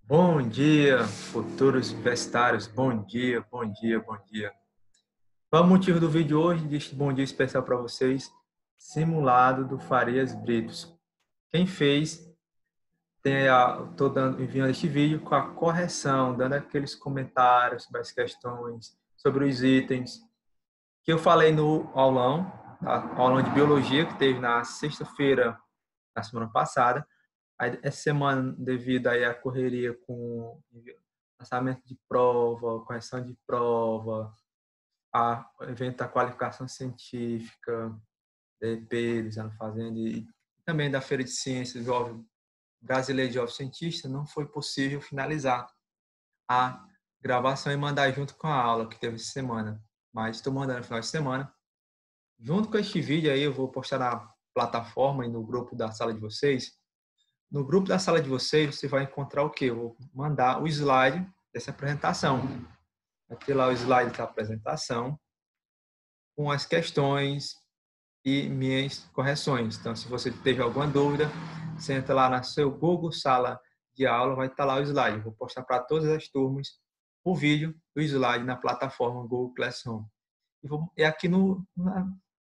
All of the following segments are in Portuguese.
Bom dia, futuros universitários. Bom dia, bom dia, bom dia. Qual é o motivo do vídeo hoje, deste bom dia especial para vocês? Simulado do Farias Britos. Quem fez, estou enviando este vídeo com a correção, dando aqueles comentários sobre as questões, sobre os itens que eu falei no aulão, tá? Aulão de biologia que teve na sexta-feira, na semana passada. Aí, essa semana, devido aí à correria com lançamento de prova, correção de prova, o evento da qualificação científica, DP, eles estão fazendo, e também da Feira de Ciências Brasileira de Jovem Cientista, não foi possível finalizar a gravação e mandar junto com a aula que teve essa semana. Mas estou mandando no final de semana. Junto com este vídeo aí, eu vou postar na plataforma e no grupo da sala de vocês. No grupo da sala de vocês, você vai encontrar o quê? Eu vou mandar o slide dessa apresentação. Vai ter lá o slide da apresentação com as questões e minhas correções. Então, se você teve alguma dúvida, você entra lá na seu Google Sala de Aula, vai estar lá o slide. Eu vou postar para todas as turmas o vídeo do slide na plataforma Google Classroom. E aqui no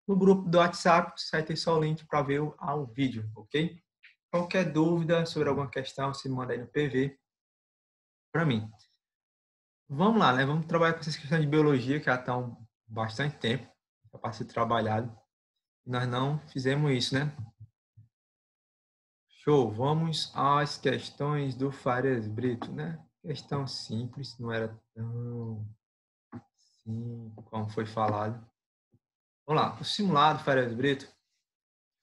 grupo do WhatsApp, você vai ter só o link para ver o vídeo, ok? Qualquer dúvida sobre alguma questão, você manda aí no PV para mim. Vamos lá, né? Vamos trabalhar com essas questões de biologia que já estão bastante tempo para ser trabalhado. Nós não fizemos isso, né? Show. Vamos às questões do Farias Brito, né? Questão simples, não era tão simples como foi falado. Vamos lá. O simulado do Farias Brito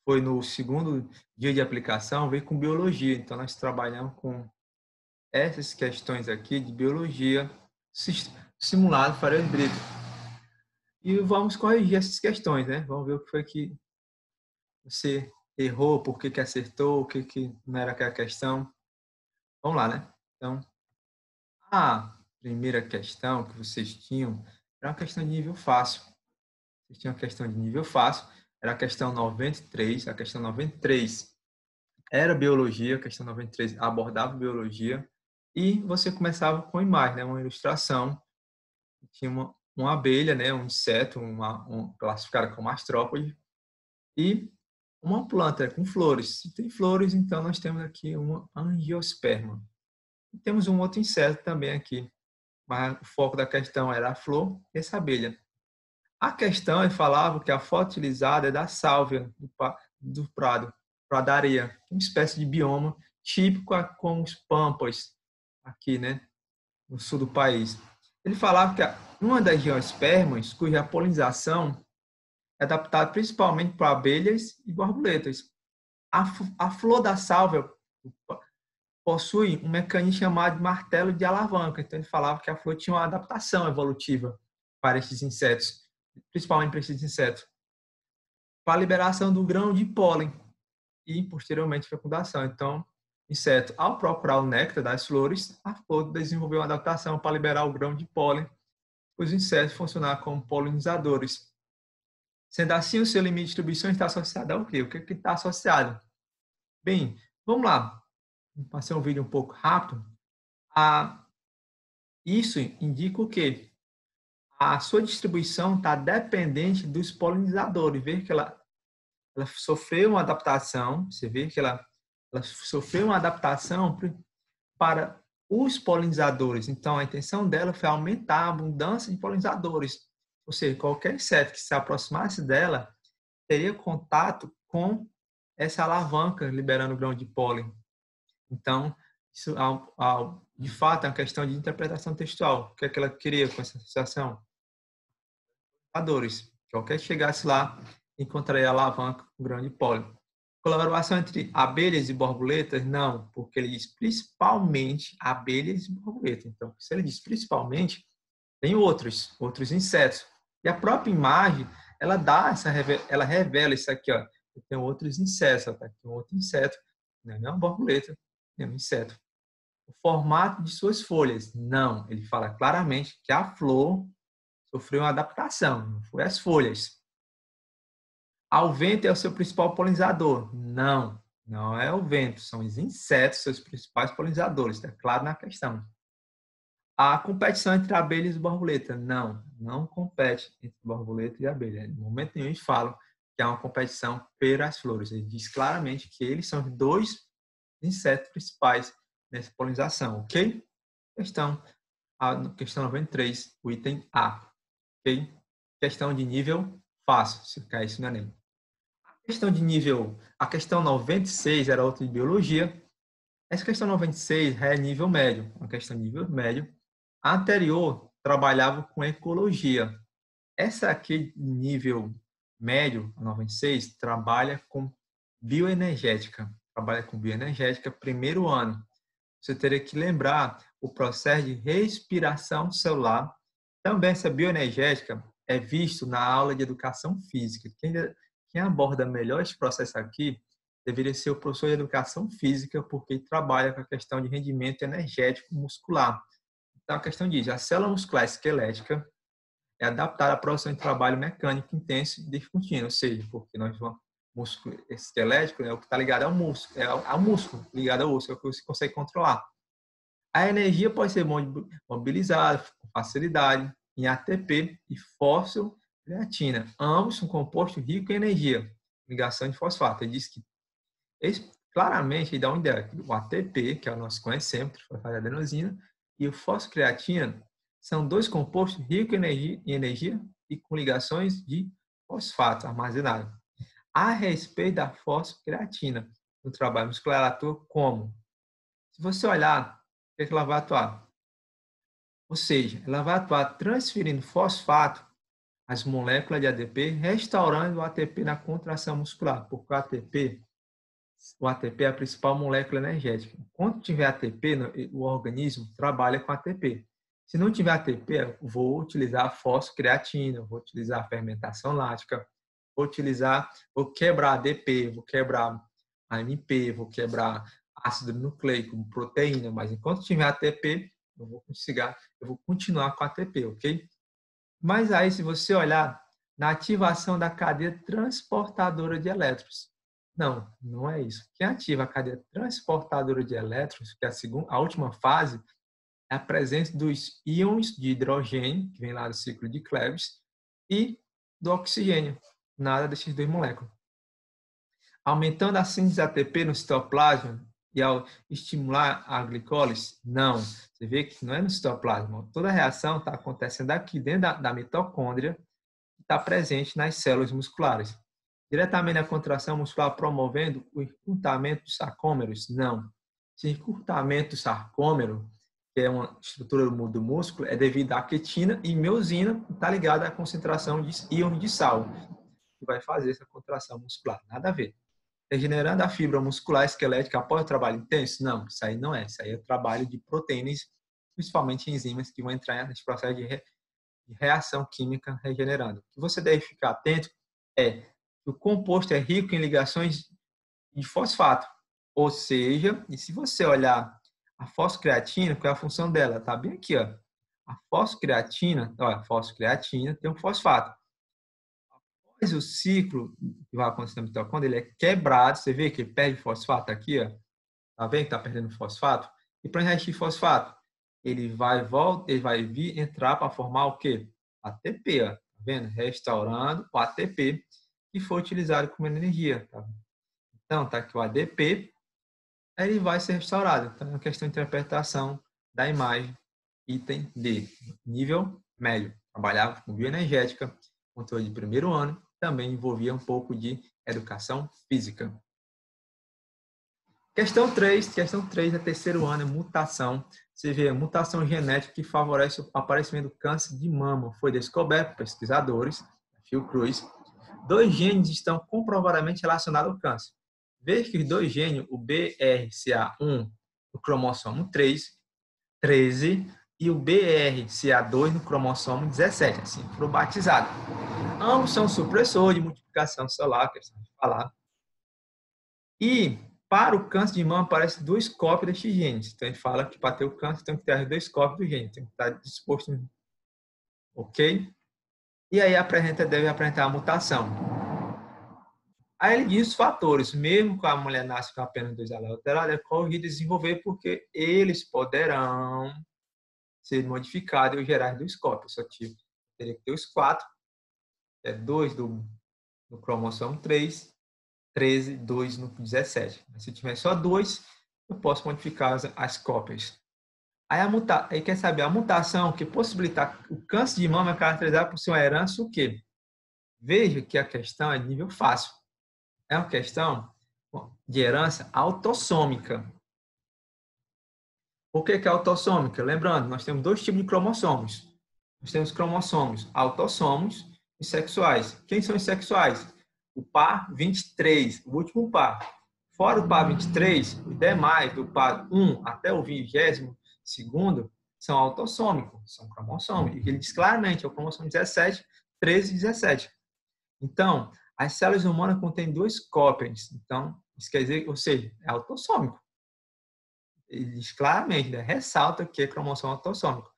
foi no segundo dia de aplicação, veio com biologia. Então, nós trabalhamos com essas questões aqui de biologia, simulado Farias Brito. E vamos corrigir essas questões, né? Vamos ver o que foi que você errou, por que acertou, o que não era aquela questão. Vamos lá, né? Então, a primeira questão que vocês tinham era uma questão de nível fácil. Vocês tinham uma questão de nível fácil, era a questão 93. A questão 93 era biologia, a questão 93 abordava biologia. E você começava com imagem, né? Uma ilustração. Tinha uma abelha, né? Um inseto, classificada como astrópode. E uma planta com flores. Se tem flores, então nós temos aqui uma angiosperma. E temos um outro inseto também aqui, mas o foco da questão era a flor e essa abelha. A questão, ele falava que a foto utilizada é da sálvia do prado, pradaria, uma espécie de bioma típico com os pampas aqui, né, no sul do país. Ele falava que uma das angiospermas, cuja polinização é adaptada principalmente para abelhas e borboletas. A flor da sálvia possui um mecanismo chamado de martelo de alavanca. Então, ele falava que a flor tinha uma adaptação evolutiva para esses insetos, principalmente para esses insetos, para a liberação do grão de pólen e, posteriormente, fecundação. Então, inseto, ao procurar o néctar das flores, a flor desenvolveu uma adaptação para liberar o grão de pólen, os insetos funcionar como polinizadores. Sendo assim, o seu limite de distribuição está associado ao quê? O que está associado? Bem, vamos lá. Vou passar um vídeo um pouco rápido. Isso indica o quê? A sua distribuição está dependente dos polinizadores. Vê que ela sofreu uma adaptação, você vê que ela sofreu uma adaptação para os polinizadores. Então, a intenção dela foi aumentar a abundância de polinizadores. Ou seja, qualquer inseto que se aproximasse dela teria contato com essa alavanca liberando o grão de pólen. Então, isso, de fato, é uma questão de interpretação textual. O que é que ela queria com essa associação? Qualquer que chegasse lá, encontraria a alavanca com grão de pólen. Colaboração entre abelhas e borboletas? Não, porque ele diz principalmente abelhas e borboletas. Então, se ele diz principalmente, tem outros insetos. E a própria imagem, ela revela isso aqui, ó. Tem outros insetos, ó, tá aqui um outro inseto, não é uma borboleta, é um inseto. O formato de suas folhas? Não, ele fala claramente que a flor sofreu uma adaptação, não foi as folhas. O vento é o seu principal polinizador? Não, Não é o vento, são os insetos, seus principais polinizadores, é claro na questão. A competição entre abelhas e borboleta, não compete entre borboleta e abelha. Em momento nenhum eles falam que é uma competição pelas flores. Ele diz claramente que eles são os dois insetos principais nessa polinização, ok? Questão 93, o item A, ok? Questão de nível fácil, se cair isso no Enem. A questão 96 era outra de biologia. Essa questão 96 é nível médio, uma questão de nível médio. A anterior trabalhava com ecologia. Essa aqui, nível médio, a 96, trabalha com bioenergética. Trabalha com bioenergética, primeiro ano. Você teria que lembrar o processo de respiração celular. Também essa bioenergética é visto na aula de educação física. Quem aborda melhor esse processo aqui deveria ser o professor de educação física, porque ele trabalha com a questão de rendimento energético muscular. Então, a questão diz, a célula muscular esquelética é adaptada à produção de trabalho mecânico intenso e descontínuo, ou seja, porque nós vamos músculo esquelético é o que está ligado ao músculo, é ao músculo ligado ao osso, é o que você consegue controlar. A energia pode ser mobilizada com facilidade em ATP e fosfocreatina. Ambos são compostos ricos em energia, ligação de fosfato. Ele diz que claramente ele dá uma ideia. O ATP, que é o nosso conhecemos, trifosfato-adenosina, e o fosfocreatina são dois compostos ricos em energia e com ligações de fosfato armazenado. A respeito da fosfocreatina, no trabalho muscular, ela atua como? Se você olhar, o que ela vai atuar? Ou seja, ela vai atuar transferindo fosfato às moléculas de ADP, restaurando o ATP na contração muscular, porque o ATP é a principal molécula energética. Quando tiver ATP, o organismo trabalha com ATP. Se não tiver ATP, eu vou utilizar a fosfocreatina, vou utilizar a fermentação lática, vou quebrar ADP, vou quebrar AMP, vou quebrar ácido nucleico, proteína, mas enquanto tiver ATP, eu vou continuar com ATP, ok? Mas aí, se você olhar na ativação da cadeia transportadora de elétrons, não é isso. Quem ativa a cadeia transportadora de elétrons, que é a última fase, é a presença dos íons de hidrogênio, que vem lá do ciclo de Clapeyron, e do oxigênio, nada desses dois moléculas. Aumentando a síntese de ATP no citoplasma e ao estimular a glicólise? Não. Você vê que não é no citoplasma. Toda a reação está acontecendo aqui dentro da mitocôndria, que está presente nas células musculares. Diretamente a contração muscular promovendo o encurtamento dos sarcômeros? Não. Esse encurtamento do sarcômero, que é uma estrutura do músculo, é devido à quetina e miosina, que está ligada à concentração de íons de sal, que vai fazer essa contração muscular. Nada a ver. Regenerando a fibra muscular esquelética após o trabalho intenso? Não, isso aí não é. Isso aí é o trabalho de proteínas, principalmente enzimas, que vão entrar nesse processo de reação química regenerando. O que você deve ficar atento é que o composto é rico em ligações de fosfato. Ou seja, e se você olhar a fosfocreatina, qual é a função dela? Está bem aqui, ó. A fosfocreatina tem um fosfato. Após o ciclo que vai acontecer na mitocôndria, ele é quebrado. Você vê que ele perde fosfato aqui, ó. Tá vendo que está perdendo fosfato? E para enriquecer fosfato, ele vai vir entrar para formar o quê? ATP, ó. Tá vendo? Restaurando o ATP que foi utilizado como energia. Tá? Então, tá aqui o ADP, ele vai ser restaurado. Então, é uma questão de interpretação da imagem. Item D, nível médio. Trabalhava com bioenergética, controle de primeiro ano, também envolvia um pouco de educação física. Questão 3 é terceiro ano, é mutação. Você vê a mutação genética que favorece o aparecimento do câncer de mama. Foi descoberto por pesquisadores, Fiocruz. 2 genes estão comprovadamente relacionados ao câncer. Veja que os 2 genes, o BRCA1 no cromossomo 13, e o BRCA2 no cromossomo 17, assim foram batizados. Ambos são supressores de multiplicação celular, que a gente falar. E para o câncer de mama aparecem 2 cópias destes genes. Então a gente fala que para ter o câncer tem que ter as 2 cópias do gene, tem que estar disposto, ok? E aí deve apresentar a mutação. Aí ele diz os fatores, mesmo que a mulher nasce com apenas 2 alelos alterados, é corrigido desenvolver porque eles poderão ser modificados e gerar 2 cópias. Só tipo, teria que ter os 4, 2 no cromossomo 3, 13, 2 no 17. Se tiver só 2, eu posso modificar as cópias. Aí quer saber, a mutação que possibilita o câncer de mama é caracterizada por ser uma herança o quê? Veja que a questão é de nível fácil. É uma questão de herança autossômica. Por que é autossômica? Lembrando, nós temos 2 tipos de cromossomos. Nós temos cromossomos autossomos e sexuais. Quem são os sexuais? O par 23, o último par. Fora o par 23, os demais, do par 1 até o 22º, são autossômicos, são cromossomos. E ele diz claramente, é o cromossomo 17, 13 e 17. Então, as células humanas contêm 2 cópias. Então, isso quer dizer, ou seja, é autossômico. Ele diz claramente, né? Ressalta que é cromossomo autossômico.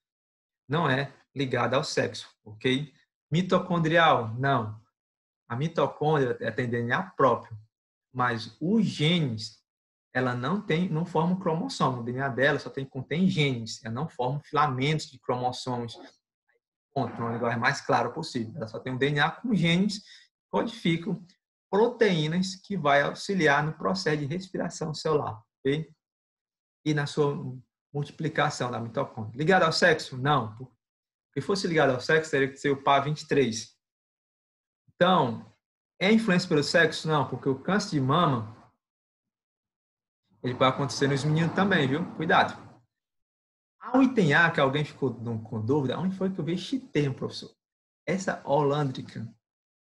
Não é ligado ao sexo, ok? Mitocondrial, não. A mitocôndria tem DNA próprio, mas os genes, ela não forma um cromossomo. O DNA dela só contém genes, ela não forma filamentos de cromossomos. Ponto, uma linguagem mais clara possível. Ela só tem um DNA com genes que codificam proteínas que vai auxiliar no processo de respiração celular, ok? E na sua multiplicação da mitocôndria. Ligado ao sexo? Não. Se fosse ligado ao sexo, teria que ser o par 23. Então, é influência pelo sexo? Não, porque o câncer de mama ele pode acontecer nos meninos também, viu? Cuidado. Há um item A que alguém ficou com dúvida. Onde foi que eu vi este termo, professor? Essa holândrica.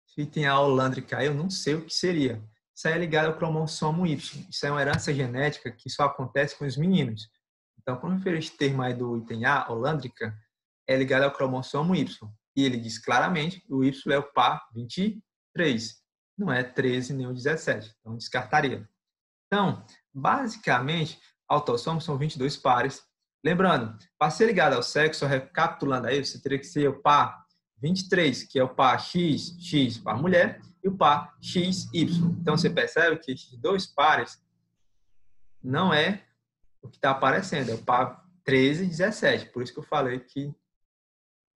Se item A holândrica, eu não sei o que seria. Isso aí é ligado ao cromossomo Y. Isso é uma herança genética que só acontece com os meninos. Então, quando eu refiro este termo aí do item A, holândrica, é ligado ao cromossomo Y. E ele diz claramente que o Y é o par 23. Não é 13 nem o 17. Então, descartaria. Então, basicamente, autossomos são 22 pares. Lembrando, para ser ligado ao sexo, recapitulando aí, você teria que ser o par 23, que é o par XX para mulher, e o par XY. Então, você percebe que esses 2 pares não é o que está aparecendo, é o par 13 e 17. Por isso que eu falei que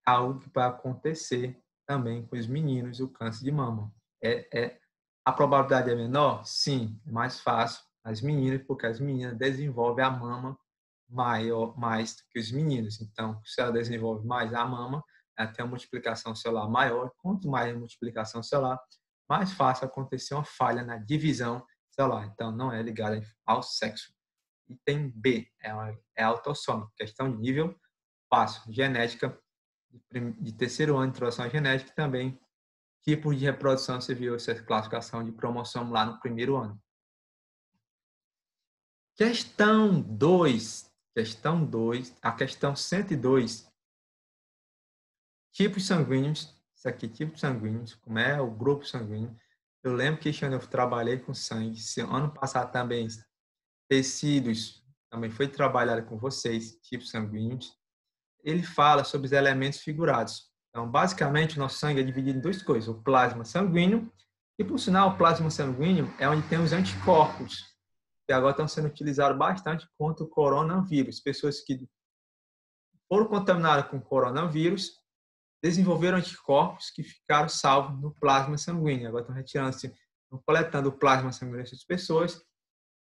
é algo que vai acontecer também com os meninos, o câncer de mama. A probabilidade é menor? Sim, é mais fácil as meninas, porque as meninas desenvolvem a mama mais do que os meninos. Então, se ela desenvolve mais a mama, ela tem uma multiplicação celular maior. Quanto mais a multiplicação celular, mais fácil acontecer uma falha na divisão celular. Então, não é ligada ao sexo. Item B é autossômico, questão de nível fácil, genética de terceiro ano, introdução à genética também. Tipos de reprodução, você viu essa classificação de cromossomo lá no primeiro ano. Questão 2. Questão 2. A questão 102. Tipos sanguíneos. Isso aqui, tipos sanguíneos. Como é o grupo sanguíneo. Eu lembro que este ano eu trabalhei com sangue. Ano passado também, tecidos. Também foi trabalhado com vocês, tipos sanguíneos. Ele fala sobre os elementos figurados. Então, basicamente, o nosso sangue é dividido em 2 coisas. O plasma sanguíneo, e por sinal, o plasma sanguíneo é onde tem os anticorpos, que agora estão sendo utilizados bastante contra o coronavírus. Pessoas que foram contaminadas com coronavírus desenvolveram anticorpos que ficaram salvos no plasma sanguíneo. Agora estão coletando o plasma sanguíneo dessas pessoas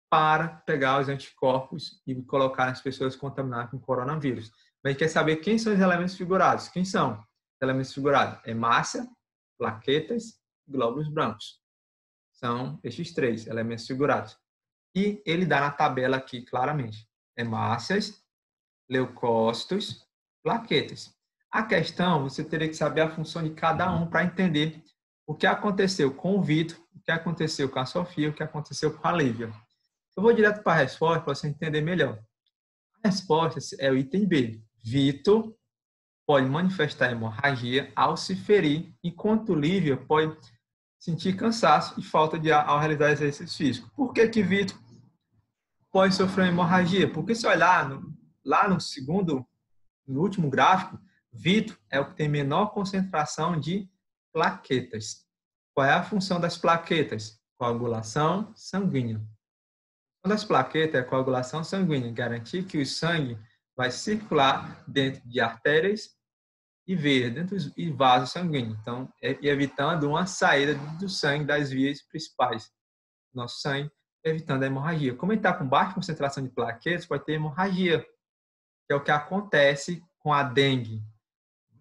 para pegar os anticorpos e colocar nas pessoas contaminadas com coronavírus. Mas quer saber quem são os elementos figurados? Quem são os elementos figurados? Hemácia, plaquetas e glóbulos brancos. São estes 3 elementos figurados. E ele dá na tabela aqui claramente. Hemácias, leucócitos, plaquetas. A questão, você teria que saber a função de cada um para entender o que aconteceu com o Vitor, o que aconteceu com a Sofia, o que aconteceu com a Lívia. Eu vou direto para a resposta para você entender melhor. A resposta é o item B. Vitor pode manifestar hemorragia ao se ferir, enquanto Lívia pode sentir cansaço e falta de ar ao realizar exercício físico. Por que Vitor pode sofrer hemorragia? Porque se olhar lá no último gráfico, Vitor é o que tem menor concentração de plaquetas. Qual é a função das plaquetas? coagulação sanguínea. Uma das plaquetas é a coagulação sanguínea, garantir que o sangue vai circular dentro de artérias e veias, dentro de vasos sanguíneos. Então, evitando uma saída do sangue das vias principais do nosso sangue, evitando a hemorragia. Como ele está com baixa concentração de plaquetas, pode ter hemorragia, que é o que acontece com a dengue.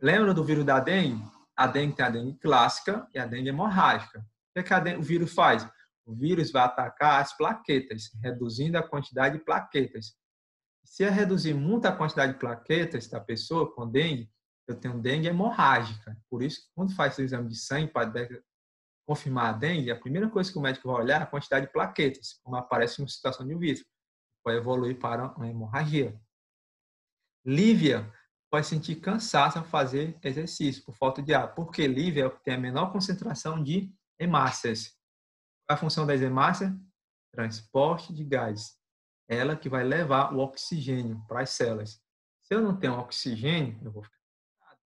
Lembra do vírus da dengue? A dengue tem a dengue clássica e a dengue hemorrágica. O que o vírus faz? O vírus vai atacar as plaquetas, reduzindo a quantidade de plaquetas. Se eu reduzir muito a quantidade de plaquetas da pessoa com dengue, eu tenho dengue hemorrágica. Por isso, quando faz o exame de sangue para confirmar a dengue, a primeira coisa que o médico vai olhar é a quantidade de plaquetas, como aparece em uma situação de um vírus. Vai evoluir para uma hemorragia. Lívia pode sentir cansaço ao fazer exercício por falta de ar, porque Lívia tem a menor concentração de hemácias. Qual é a função das hemácias? Transporte de gases. Ela que vai levar o oxigênio para as células. Se eu não tenho oxigênio, eu vou ficar cansado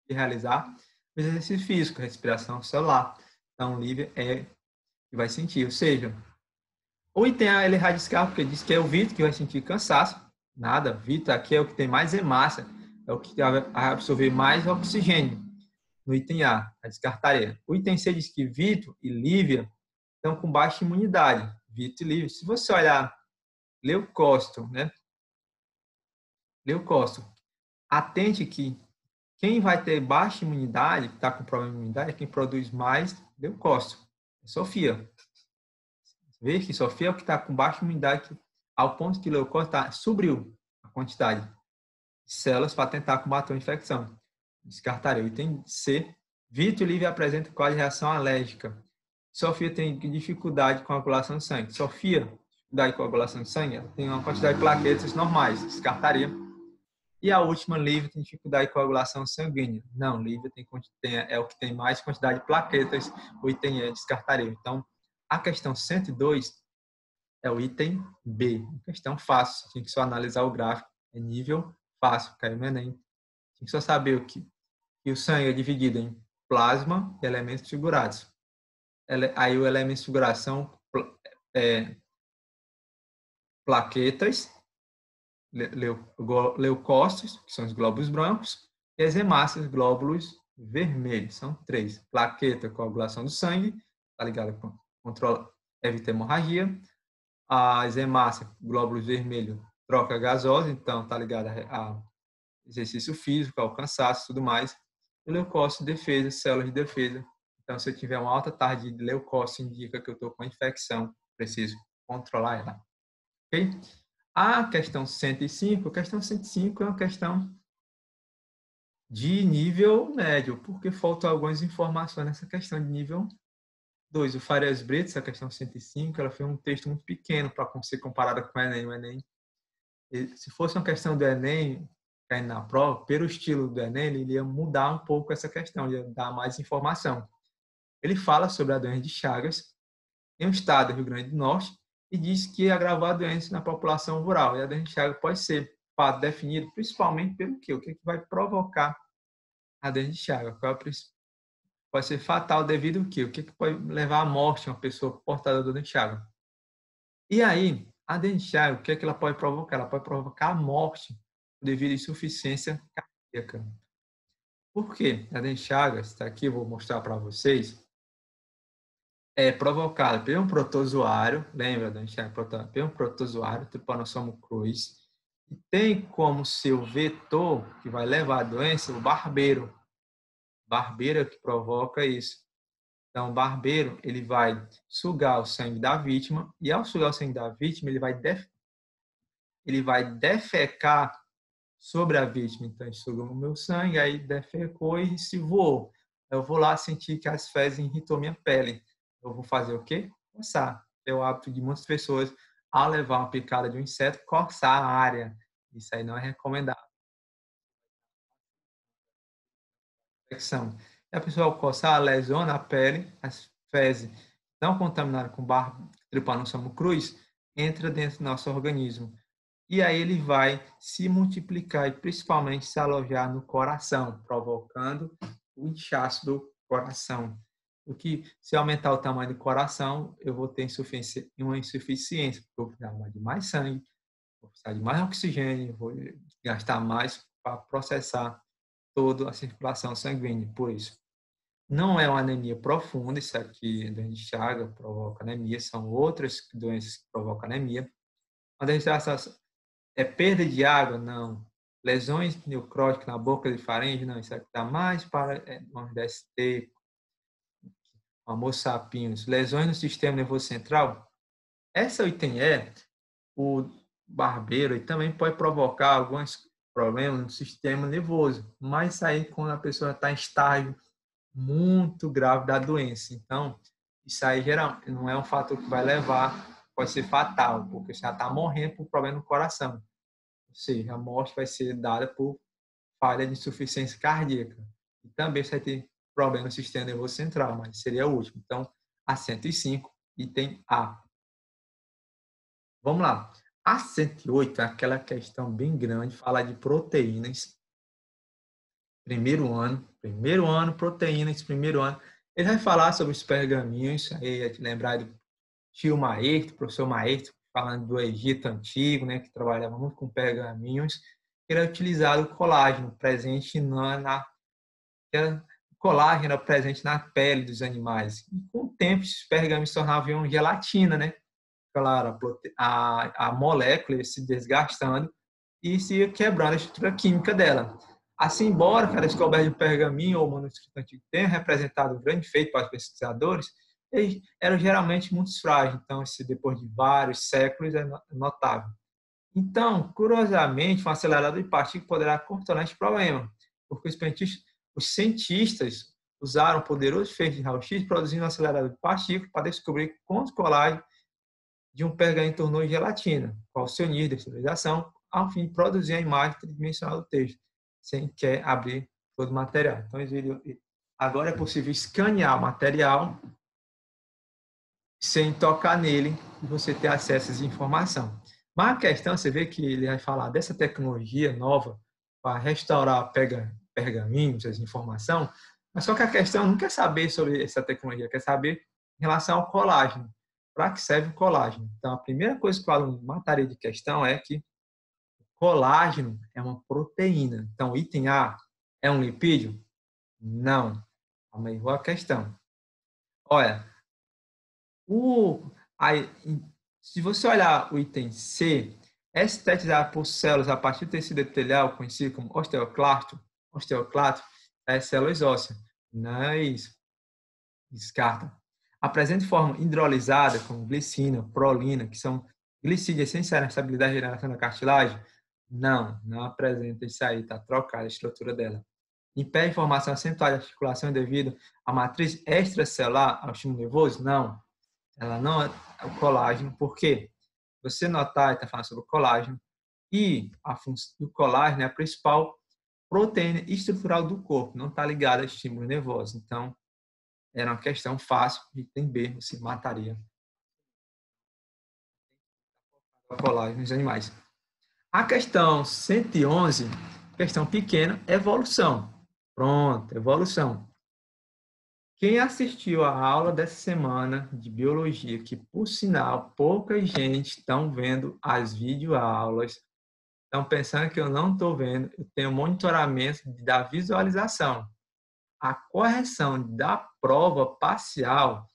de realizar o exercício físico, respiração celular. Então, Lívia é que vai sentir. Ou seja, o item A ele vai descartar, porque diz que é o Vitor que vai sentir cansaço. Nada, Vitor aqui é o que tem mais hemácia, é o que vai absorver mais oxigênio. No item A, a descartaria. O item C diz que Vitor e Lívia estão com baixa imunidade. Vitor e Lívia. Se você olhar leucócito, né? Leucócito. Atente que quem vai ter baixa imunidade, que está com problema de imunidade, é quem produz mais leucócito. É Sofia. Vê que Sofia é o que está com baixa imunidade, ao ponto que o leucócito subiu a quantidade de células para tentar combater a infecção. Descartaria. O item C. Vitor e Lívia apresentam quadro de reação alérgica. Sofia tem dificuldade com a coagulação de sangue. Sofia, dificuldade com a coagulação de sangue, ela tem uma quantidade de plaquetas normais. Descartaria. E a última, Lívia, tem dificuldade de coagulação sanguínea. Não, Lívia é o que tem mais quantidade de plaquetas. O item E, descartaria. Então, a questão 102 é o item B. Questão fácil. Tem que só analisar o gráfico. É nível fácil. Caiu no Enem. Tem que só saber que o sangue é dividido em plasma e elementos figurados. Aí o elemento figurado são plaquetas, leucócitos, que são os glóbulos brancos, e as hemácias, glóbulos vermelhos. São 3. Plaqueta, coagulação do sangue, está ligada com controle, evita hemorragia. As hemácias, glóbulos vermelhos, troca gasosa, então está ligada a exercício físico, ao cansaço e tudo mais. E leucócito, defesa, células de defesa. Então, se eu tiver uma alta taxa de leucócito, indica que eu estou com infecção, preciso controlar ela. Ok? A questão 105 é uma questão de nível médio, porque faltam algumas informações nessa questão de nível 2. O Farias Brito, essa questão 105, ela foi um texto muito pequeno para ser comparada com o Enem. O Enem, se fosse uma questão do Enem, caindo na prova, pelo estilo do Enem, ele ia mudar um pouco essa questão, ia dar mais informação. Ele fala sobre a doença de Chagas em um estado do Rio Grande do Norte e diz que agravar a doença na população rural. E a doença de Chagas pode ser fato definido principalmente pelo quê? O que vai provocar a doença de Chagas? Pode ser fatal devido ao quê? O que pode levar à morte uma pessoa portadora da doença de Chagas? E aí, a doença de Chagas, o que ela pode provocar? Ela pode provocar a morte devido à insuficiência cardíaca. Por quê? A doença de Chagas, está aqui, eu vou mostrar para vocês, é provocada por um protozoário, lembra da gente por um protozoário, Trypanosoma cruzi, e tem como seu vetor que vai levar a doença o barbeiro. Barbeiro é que provoca isso. Então, o barbeiro, ele vai sugar o sangue da vítima e ao sugar o sangue da vítima, ele vai defecar sobre a vítima. Então, ele sugou o meu sangue, aí defecou e se voou. Eu vou lá sentir que as fezes irritou minha pele. Eu vou fazer o quê? Coçar. É o hábito de muitas pessoas, ao levar uma picada de um inseto, coçar a área. Isso aí não é recomendado. Infecção. E a pessoa, ao coçar, lesiona a pele, as fezes não contaminadas com Trypanosoma cruzi, entra dentro do nosso organismo. E aí ele vai se multiplicar e principalmente se alojar no coração, provocando o inchaço do coração. do que se aumentar o tamanho do coração, eu vou ter uma insuficiência, porque eu vou precisar de mais sangue, vou precisar de mais oxigênio, vou gastar mais para processar toda a circulação sanguínea. Por isso, não é uma anemia profunda, isso aqui, doença de Chagas provoca anemia, são outras doenças que provocam anemia. A desidratação é perda de água? Não. Lesões necróticas na boca de faringe? Não, isso aqui está mais para nordeste, Homo sapiens. Lesões no sistema nervoso central? Essa item o barbeiro e também pode provocar alguns problemas no sistema nervoso, mas aí quando a pessoa está em estágio muito grave da doença. Então, isso aí geral, não é um fator que vai levar, pode ser fatal, porque você já está morrendo por problema no coração. Ou seja, a morte vai ser dada por falha de insuficiência cardíaca. E também você vai ter problema no sistema nervoso central, mas seria o último. Então, a 105, item A. Vamos lá. A 108 é aquela questão bem grande, fala de proteínas. Primeiro ano, proteínas, primeiro ano. Ele vai falar sobre os pergaminhos, aí lembrar do tio Maerto, professor Maerto, falando do Egito Antigo, né, que trabalhava muito com pergaminhos. Era utilizado o colágeno presente o colágeno era presente na pele dos animais. E com o tempo, esses pergaminhos se tornavam gelatina, né? Claro, a molécula ia se desgastando e se ia quebrando a estrutura química dela. Assim, embora a descoberta de pergaminho ou manuscrito antigo tenha representado um grande feito para os pesquisadores, eles eram geralmente muito frágeis. Então, depois de vários séculos, é notável. Então, curiosamente, um acelerador de partículas poderá contornar esse problema, porque os cientistas usaram um poderoso efeito de raio-x produzindo um acelerador de partículas para descobrir quantos colágenos de um pergaminho tornou em gelatina, qual o seu nível de estabilização, ao fim de produzir a imagem tridimensional do texto, sem que abrir todo o material. Então, agora é possível escanear o material sem tocar nele e você ter acesso a essa informação. Mas a questão, você vê que ele vai falar dessa tecnologia nova para restaurar pergaminhos, essa informação, mas só que a questão não quer saber sobre essa tecnologia, quer saber em relação ao colágeno. Para que serve o colágeno? Então, a primeira coisa que o aluno mataria de questão é que o colágeno é uma proteína. Então, o item A é um lipídio? Não. Errou a questão. Olha, aí, se você olhar o item C, é sintetizado por células a partir do tecido epitelial, conhecido como osteoclasto, é células ósseas. Não é isso. Descarta. Apresenta forma hidrolisada, como glicina, prolina, que são glicídios essenciais na estabilidade e regeneração da cartilagem? Não apresenta isso aí, está trocada a estrutura dela. Impede formação acentuada de articulação devido à matriz extracelular ao estímulo nervoso? Não. Ela não é o colágeno, por quê? Você notar, está falando sobre o colágeno, e o colágeno é a principal proteína estrutural do corpo, não está ligada a estímulos nervosos. Então, era uma questão fácil, de entender, você mataria o colágeno nos animais. A questão 111, questão pequena, evolução. Pronto, evolução. Quem assistiu a aula dessa semana de biologia, que por sinal pouca gente estão vendo as videoaulas, estão pensando que eu não estou vendo, eu tenho monitoramento da visualização. A correção da prova parcial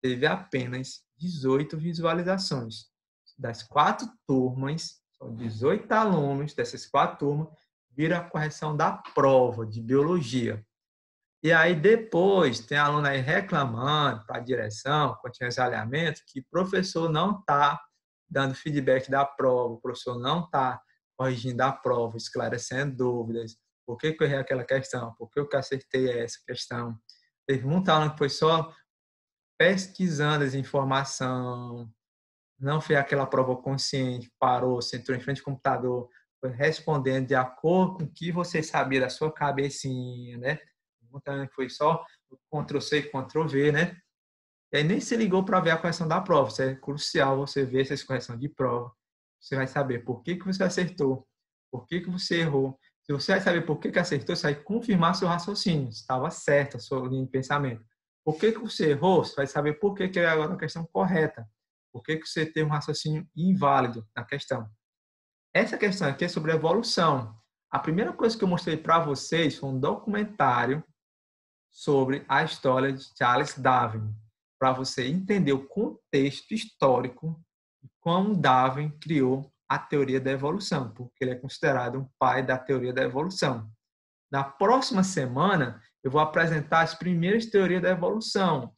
teve apenas 18 visualizações. Das 4 turmas, só 18 alunos dessas 4 turmas viram a correção da prova de biologia. E aí depois tem aluno aí reclamando para a direção, continha alinhamento, que o professor não está dando feedback da prova, o professor não está corrigindo a prova, esclarecendo dúvidas. Por que eu errei aquela questão? Por que eu acertei essa questão? Teve muito aluno que foi só pesquisando as informações, não fez aquela prova consciente, parou, sentou em frente ao computador, foi respondendo de acordo com o que você sabia da sua cabecinha, né? Então, foi só Ctrl+C, Ctrl+V, né? E aí nem se ligou para ver a correção da prova. Isso é crucial você ver essa correção de prova. Você vai saber por que você acertou, por que você errou. Se você vai saber por que acertou, você vai confirmar seu raciocínio. Estava certo a sua linha de pensamento. Por que você errou? Você vai saber por que é agora a questão correta. Por que você tem um raciocínio inválido na questão. Essa questão aqui é sobre evolução. A primeira coisa que eu mostrei para vocês foi um documentário sobre a história de Charles Darwin, para você entender o contexto histórico de como Darwin criou a teoria da evolução, porque ele é considerado um pai da teoria da evolução. Na próxima semana, eu vou apresentar as primeiras teorias da evolução,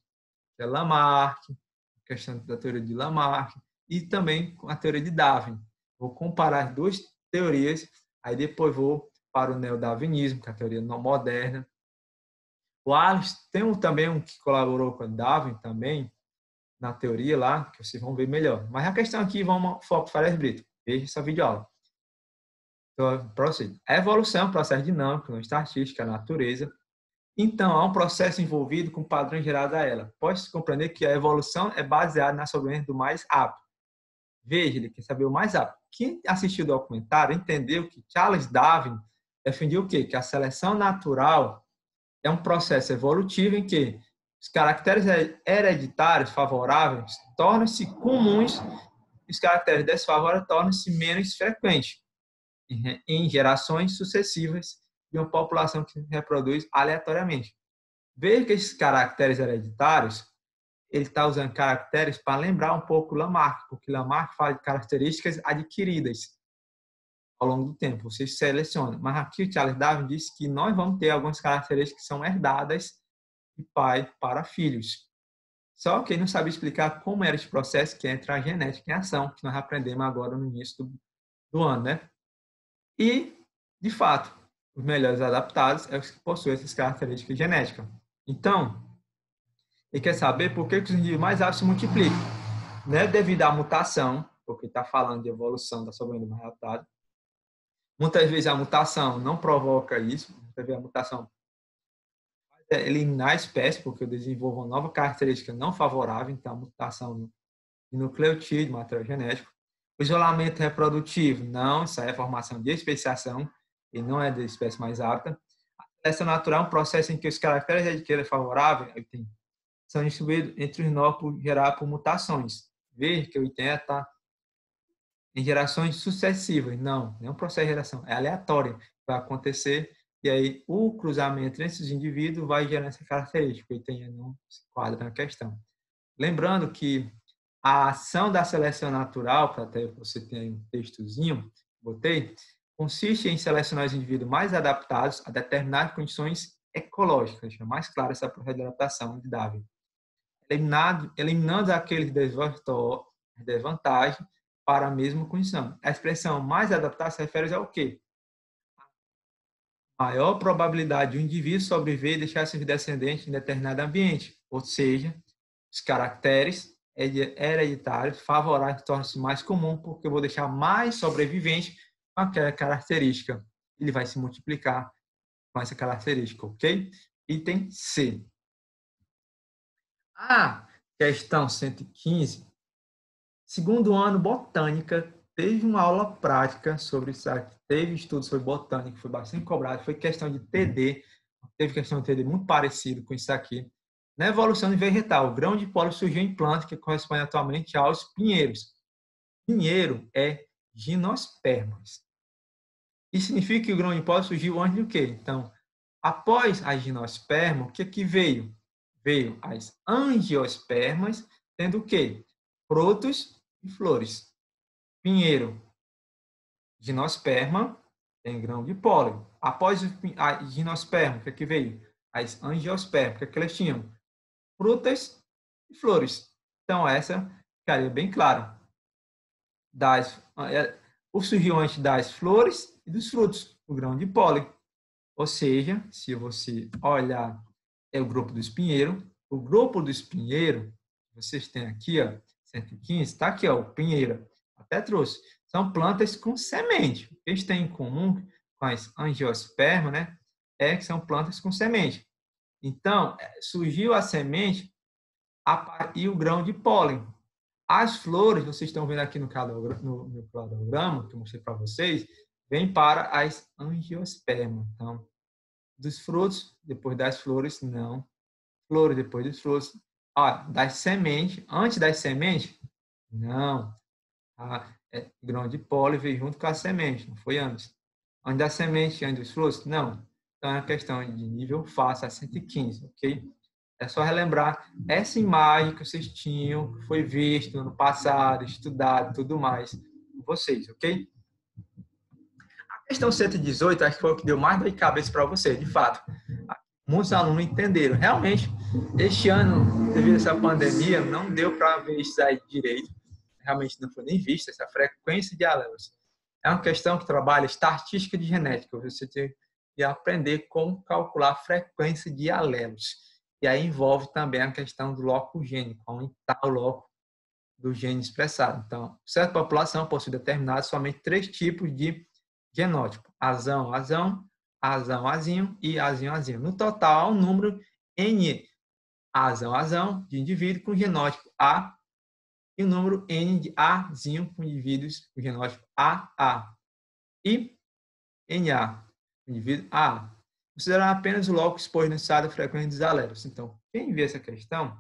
que é Lamarck, a questão da teoria de Lamarck, e também a teoria de Darwin. Vou comparar as duas teorias, aí depois vou para o neodarwinismo, que é a teoria moderna. O Alice tem também um que colaborou com o Darwin também, na teoria lá, que vocês vão ver melhor. Mas a questão aqui, vamos foco para Farias Brito. Veja essa videoaula. Então, prossigo. A evolução é um processo dinâmico, não estatístico, é a natureza. Então, há um processo envolvido com padrões gerados a ela. Pode-se compreender que a evolução é baseada na sobrevivência do mais apto. Veja, ele quer saber o mais apto. Quem assistiu o documentário entendeu que Charles Darwin defendia o quê? Que a seleção natural é um processo evolutivo em que os caracteres hereditários favoráveis tornam-se comuns e os caracteres desfavoráveis tornam-se menos frequentes em gerações sucessivas de uma população que se reproduz aleatoriamente. Veja que esses caracteres hereditários, ele está usando caracteres para lembrar um pouco Lamarck, porque Lamarck fala de características adquiridas ao longo do tempo, você seleciona. Mas aqui o Charles Darwin disse que nós vamos ter algumas características que são herdadas de pai para filhos. Só que ele não sabe explicar como era esse processo que entra a genética em ação, que nós aprendemos agora no início do ano, né? E, de fato, os melhores adaptados é os que possuem essas características genéticas. Então, ele quer saber por que os indivíduos mais altos se multiplicam. Não é devido à mutação, porque está falando de evolução da sobrevivência do mais adaptado. Muitas vezes a mutação não provoca isso, muitas vezes a mutação vai eliminar a espécie, porque desenvolve uma nova característica não favorável, então a mutação de nucleotídeo, material genético. O isolamento reprodutivo, não, isso aí é formação de especiação, e não é da espécie mais apta. A seleção natural é um processo em que os caracteres adquiridos favoráveis são distribuídos entre os novos gerados por mutações. Veja que o item está em gerações sucessivas. Não é um processo de geração, é aleatório. Vai acontecer e aí o cruzamento entre esses indivíduos vai gerar essa característica. O item não se enquadra na questão. Lembrando que a ação da seleção natural, para até você ter um textozinho, botei, consiste em selecionar os indivíduos mais adaptados a determinadas condições ecológicas. Deixa mais claro essa processo de adaptação de Darwin. Eliminando aqueles desvantagens para a mesma condição. A expressão mais adaptada se refere ao quê? Maior probabilidade de um indivíduo sobreviver e deixar seus descendentes em determinado ambiente, ou seja, os caracteres hereditários favoráveis tornam-se mais comum porque eu vou deixar mais sobrevivente com aquela característica. Ele vai se multiplicar com essa característica, ok? Item C. A questão 115. Segundo ano, botânica, teve uma aula prática sobre isso aqui. Teve estudo sobre botânica, foi bastante cobrado. Foi questão de TD. Teve questão de TD muito parecido com isso aqui. Na evolução de vegetal, o grão de pólen surgiu em planta que corresponde atualmente aos pinheiros. Pinheiro é gimnospermas. Isso significa que o grão de pólen surgiu antes do quê? Então, após a gimnosperma, o que veio? Veio as angiospermas, tendo o quê? Frutos e flores. Pinheiro, gimnosperma, tem grão de pólen. Após a gimnosperma, o que veio? As angiospermas, o que elas tinham? Frutas e flores. Então, essa ficaria bem clara. O surgiu antes das flores e dos frutos, o grão de pólen. Ou seja, se você olhar, é o grupo do espinheiro. O grupo do espinheiro, vocês têm aqui, ó, 115, está aqui, ó, o pinheiro. Até trouxe. São plantas com semente. O que eles têm em comum com as angiospermas, né? É que são plantas com semente. Então, surgiu a semente e o grão de pólen. As flores, vocês estão vendo aqui no cladograma, que eu mostrei para vocês, vem para as angiospermas. Então, dos frutos, depois das flores, não flores, depois dos flores. Das sementes, antes das sementes, não. Grão de pólen veio junto com a semente, não foi antes. Antes da semente, antes dos flores, não. Então, é uma questão de nível fácil, a 115, ok? É só relembrar essa imagem que vocês tinham, que foi visto no ano passado, estudado, tudo mais, com vocês, ok? A questão 118, acho que foi o que deu mais dor de cabeça para vocês, de fato. Muitos alunos entenderam. Realmente, este ano, devido a essa pandemia, não deu para ver isso aí direito. Realmente não foi nem vista essa frequência de alelos. É uma questão que trabalha estatística de genética. Você tem que aprender como calcular a frequência de alelos. E aí envolve também a questão do loco gênico, onde está o loco do gene expressado. Então, certa população possui determinados somente 3 tipos de genótipo: azão, azão, azão, azinho e azinho, azinho. No total, há um número N azão, azão de indivíduos com genótipo A e o número N de azinho com indivíduos com genótipo AA e NA, indivíduo A. Considerar apenas o loco exposto no estado frequente dos alelos. Então, quem vê essa questão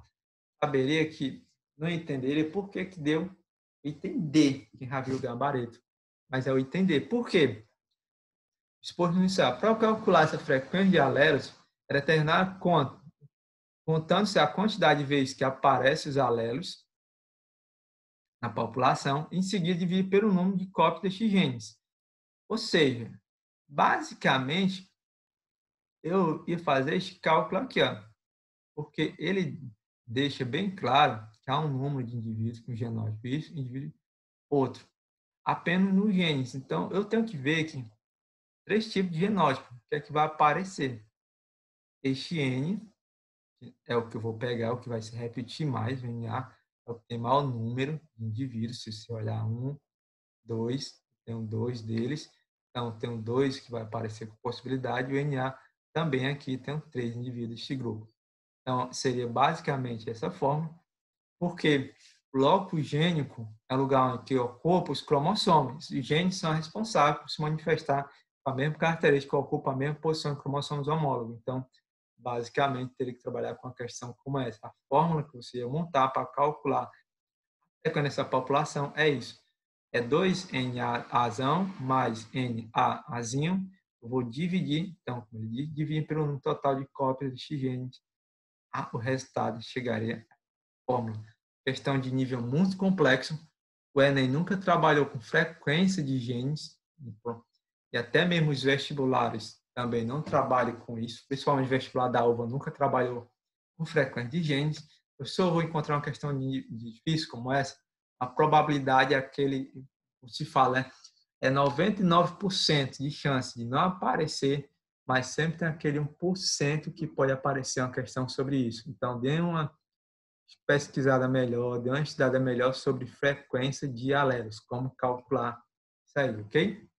saberia que não entenderia por que deu item D, que já viu o gabarito. Mas é o item D. Por quê? Exposto inicial. Para calcular essa frequência de alelos, é determinar contando-se a quantidade de vezes que aparecem os alelos na população, em seguida dividir pelo número de cópias destes genes. Ou seja, basicamente, eu ia fazer este cálculo aqui, ó, porque ele deixa bem claro que há um número de indivíduos com genótipo isso, indivíduo outro, apenas nos genes. Então, eu tenho que ver aqui 3 tipos de genótipo, que é que vai aparecer. Este N, que é o que eu vou pegar, o que vai se repetir mais, o NA, é o que tem maior número de indivíduos. Se você olhar 1, 2, tem 2 deles. Então, tem 2 que vai aparecer com possibilidade, e o NA também aqui tem 3 indivíduos deste grupo. Então, seria basicamente essa forma, porque o loco gênico é o lugar em que ocupa os cromossomos. Os genes são responsáveis por se manifestar com a mesma característica, que ocupa a mesma posição de cromossomos homólogos. Então, basicamente, teria que trabalhar com uma questão como essa. A fórmula que você ia montar para calcular essa população é isso. É 2NA-azão mais NA-azinho. Eu vou dividir, então, como ele diz, dividir pelo número total de cópias de genes. O resultado chegaria à fórmula. Questão de nível muito complexo. O Enem nunca trabalhou com frequência de genes, e até mesmo os vestibulares também não trabalham com isso, principalmente o vestibular da UVA nunca trabalhou com frequência de genes. Se eu vou encontrar uma questão difícil como essa, a probabilidade é aquele, como se fala, é 99% de chance de não aparecer, mas sempre tem aquele 1% que pode aparecer uma questão sobre isso. Então, dê uma pesquisada melhor, dê uma estudada melhor sobre frequência de alelos, como calcular isso aí, ok?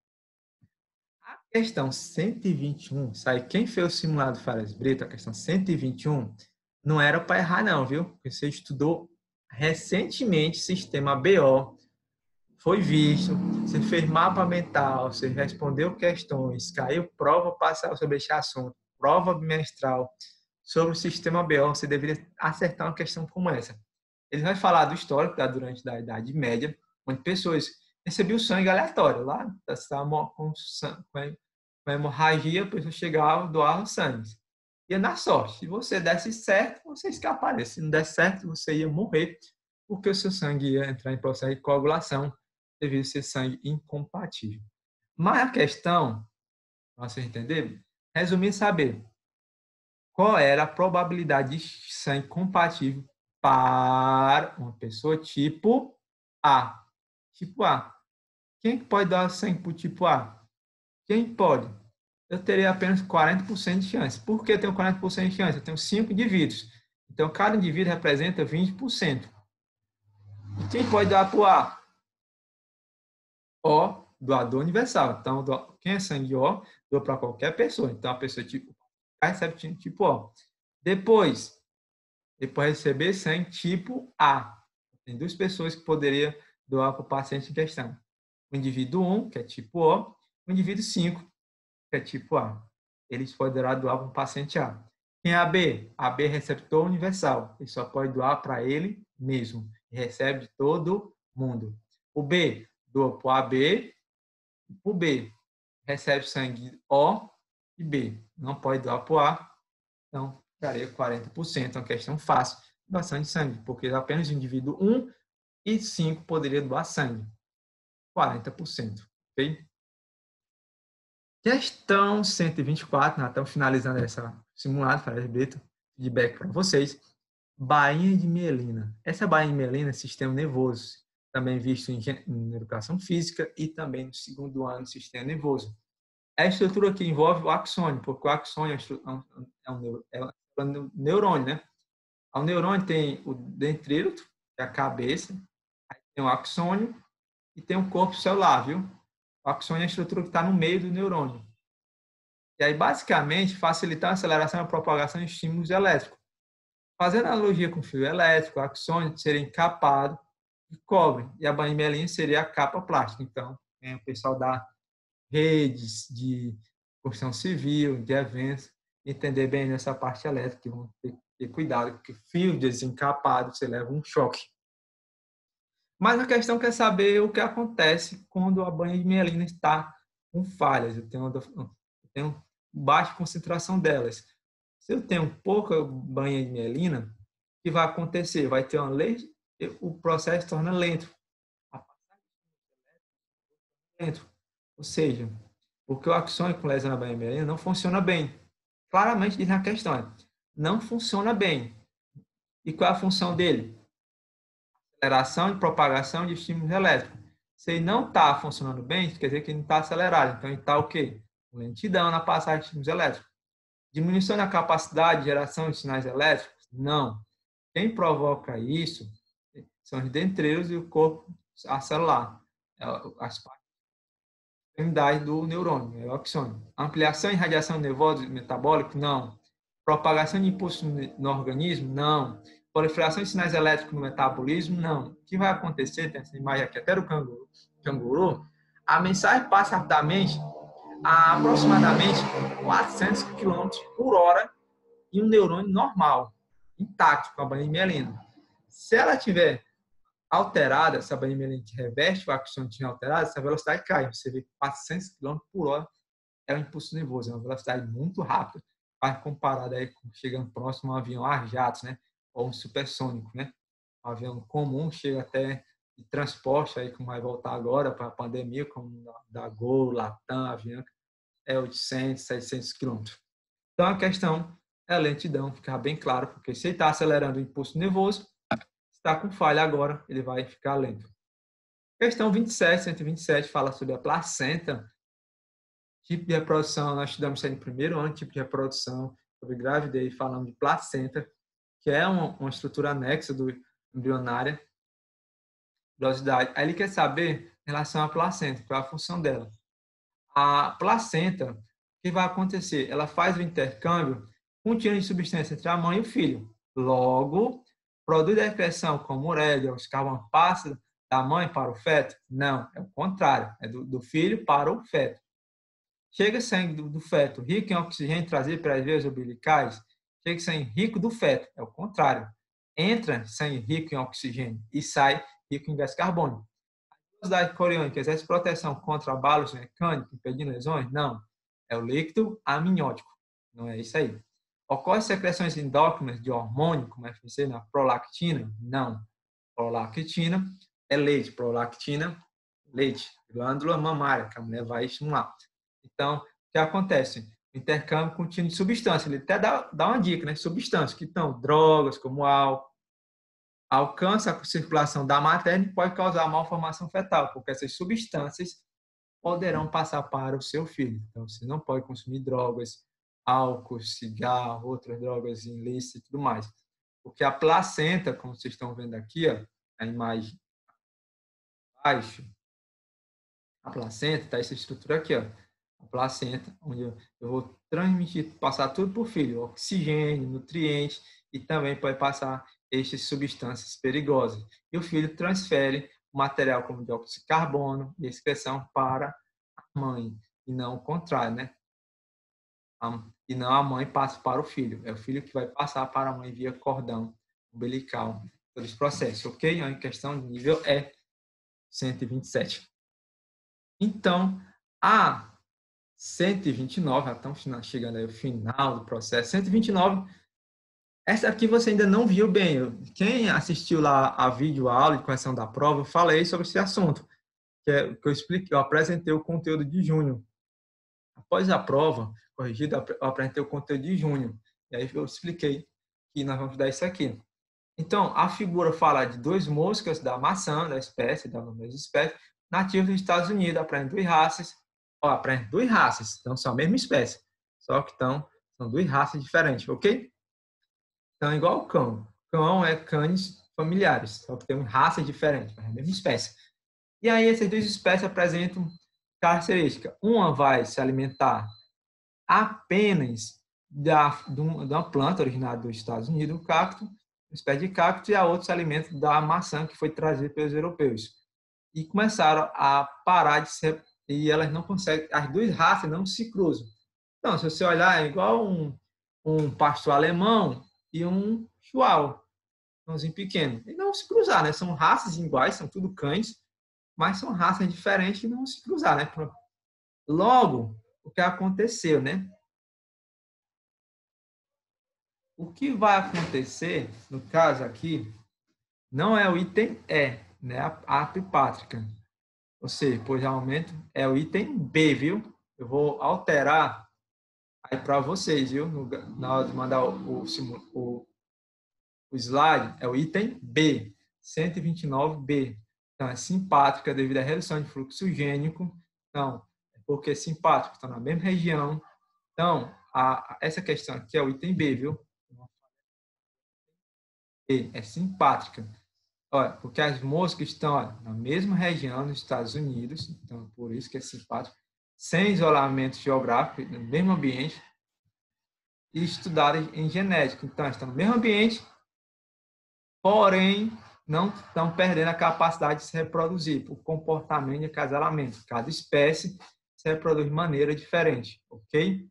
A questão 121, sabe quem fez o simulado Fares Brito, a questão 121, não era para errar não, viu? Porque você estudou recentemente sistema BO, foi visto, você fez mapa mental, você respondeu questões, caiu prova parcial sobre esse assunto, prova bimestral sobre o sistema BO, você deveria acertar uma questão como essa. Ele vai falar do histórico durante a Idade Média, onde pessoas recebiam sangue aleatório. Lá estava com hemorragia, a pessoa chegava, doava sangue. Ia na sorte. Se você desse certo, você escaparia. Se não desse certo, você ia morrer, porque o seu sangue ia entrar em processo de coagulação devido a ser sangue incompatível. Mas a questão, para você entender, resumir saber qual era a probabilidade de sangue compatível para uma pessoa tipo A. Tipo A. Quem pode dar sangue para o tipo A? Quem pode? Eu teria apenas 40% de chance. Por que eu tenho 40% de chance? Eu tenho 5 indivíduos. Então, cada indivíduo representa 20%. E quem pode dar para o A? O, doador universal. Então, quem é sangue O, doa para qualquer pessoa. Então, a pessoa tipo A recebe tipo O. Depois receber sangue tipo A. Tem 2 pessoas que poderiam doar para o paciente em questão. O indivíduo 1, que é tipo O, o indivíduo 5, que é tipo A. Eles poderão doar para o paciente A. Quem é AB? AB é receptor universal. Ele só pode doar para ele mesmo. E recebe de todo mundo. O B doa para o AB. O B recebe sangue O e B. Não pode doar para o A. Então, ficaria 40%. É uma questão fácil. Doação de sangue. Porque apenas o indivíduo 1 e 5 poderia doar sangue. 40%. Ok? Questão 124, nós estamos finalizando essa simulado, Fares Brito, feedback para vocês. Bainha de mielina. Essa bainha de mielina é sistema nervoso, também visto em educação física e também no segundo ano sistema nervoso. É a estrutura que envolve o axônio, porque o axônio é um neurônio, né? O neurônio tem o dendrito, que é a cabeça, aí tem o axônio e tem o corpo celular, viu? O axônio é a estrutura que está no meio do neurônio. E aí, basicamente, facilitar a aceleração e a propagação de estímulos elétricos. Fazendo analogia com o fio elétrico, o axônio seria encapado de cobre e a banimelina seria a capa plástica. Então, o pessoal da redes de construção civil, de eventos, entender bem nessa parte elétrica, que vão ter cuidado, porque fio desencapado, você leva um choque. Mas a questão quer saber o que acontece quando a banha de mielina está com falhas. Eu tenho baixa concentração delas. Se eu tenho pouca banha de mielina, o que vai acontecer? Vai ter o processo se torna lento. Ou seja, porque o axônio com lesão na banha de mielina não funciona bem. Claramente diz na questão, não funciona bem. E qual é a função dele? Aceleração e propagação de estímulos elétricos. Se ele não está funcionando bem, quer dizer que ele não está acelerado. Então, ele está o quê? Lentidão na passagem de estímulos elétricos. Diminuição da capacidade de geração de sinais elétricos? Não. Quem provoca isso são os dendritos e o corpo celular, as extremidades do neurônio, é o axônio. Ampliação e radiação nervosa metabólica? Não. Propagação de impulso no organismo? Não. Proliferação de sinais elétricos no metabolismo? Não. O que vai acontecer? Tem essa imagem aqui até do canguru. A mensagem passa rapidamente a aproximadamente 400 km por hora em um neurônio normal, intacto, com a banha de mielina. Se ela tiver alterada, essa banha de mielina que reveste o axônio alterada, essa velocidade cai. Você vê 400 km por hora é um impulso nervoso, é uma velocidade muito rápida, comparada aí com chegando próximo a um avião a jatos, né? Ou um supersônico, né? Um avião comum chega até de transporte, aí como vai voltar agora para a pandemia, como da Gol, Latam, Avianca, é 800, 700 quilômetros. Então, a questão é a lentidão, ficar bem claro, porque se ele está acelerando o impulso nervoso, está com falha agora, ele vai ficar lento. Questão 27, 127, fala sobre a placenta. Tipo de reprodução, nós estudamos isso aí no primeiro ano, tipo de reprodução, sobre gravidez, falando de placenta, que é uma estrutura anexa do embrionária, velocidade. Aí ele quer saber em relação à placenta, qual é a função dela. A placenta, o que vai acontecer? Ela faz o intercâmbio contínuo de substância entre a mãe e o filho. Logo, produz a excreção como ureia, os carbonos passa da mãe para o feto? Não, é o contrário, é do filho para o feto. Chega sangue do feto rico em oxigênio trazido pelas veias umbilicais, chega sangue rico do feto, é o contrário. Entra sangue rico em oxigênio e sai rico em gás carbônico. A velocidade coriônica exerce proteção contra abalos mecânicos, impedindo lesões? Não. É o líquido amniótico. Não é isso aí. Ocorre secreções endócrinas de hormônio, como FMC, na prolactina? Não. Prolactina é leite. Prolactina, leite. Glândula mamária, que a mulher vai estimular. Então, o que acontece? O intercâmbio contínuo de substâncias. Ele até dá uma dica, né? Substâncias que estão drogas, como álcool, alcança a circulação da materna e pode causar malformação fetal, porque essas substâncias poderão passar para o seu filho. Então, você não pode consumir drogas, álcool, cigarro, outras drogas ilícitas e tudo mais. Porque a placenta, como vocês estão vendo aqui, ó, a imagem abaixo, a placenta está essa estrutura aqui, ó. A placenta, onde eu vou transmitir, passar tudo para o filho, oxigênio, nutrientes, e também pode passar estas substâncias perigosas. E o filho transfere o material como dióxido de carbono e excreção para a mãe, e não o contrário, né? e não a mãe passa para o filho. É o filho que vai passar para a mãe via cordão umbilical. Todo esse processo, ok? É uma questão de nível E, 127. Então, a 129, já estamos chegando aí ao final do processo. 129, essa aqui você ainda não viu bem. Quem assistiu lá a vídeo aula de correção da prova, eu falei sobre esse assunto, que eu expliquei, eu apresentei o conteúdo de junho. Após a prova corrigida, eu apresentei o conteúdo de junho. E aí eu expliquei que nós vamos dar isso aqui. Então, a figura fala de duas moscas da maçã, da espécie, da mesma espécie, nativas dos Estados Unidos, aprendem duas raças. Ó, aprendem duas raças, então são a mesma espécie, só que são duas raças diferentes, ok? Então, é igual o cão. Cão é cães familiares, só que tem raças diferentes, mas é a mesma espécie. E aí, essas duas espécies apresentam características. Uma vai se alimentar apenas de uma planta originária dos Estados Unidos, o cacto, uma espécie de cacto, e a outra se alimenta da maçã que foi trazida pelos europeus. E começaram a parar de ser, e elas não conseguem, as duas raças não se cruzam. Então, se você olhar, é igual um pastor alemão e um chihuahua, cãozinho pequeno. E não se cruzar, né? São raças iguais, são tudo cães, mas são raças diferentes e não se cruzar, né? Logo, o que aconteceu, né? O que vai acontecer, no caso aqui, não é o item E, né? A apipátrica. Ou seja, pois aumento é o item B, viu? Eu vou alterar aí para vocês, viu? Na hora de mandar o slide, é o item B, 129B. Então, é simpátrica devido à redução de fluxo gênico. Então, é porque é simpático, está na mesma região. Então, essa questão aqui é o item B, viu? B, é simpátrica. Olha, porque as moscas estão na mesma região nos Estados Unidos, então por isso que é simpático, sem isolamento geográfico, no mesmo ambiente, e estudadas em genética. Então, estão no mesmo ambiente, porém, não estão perdendo a capacidade de se reproduzir por comportamento de acasalamento. Cada espécie se reproduz de maneira diferente, ok?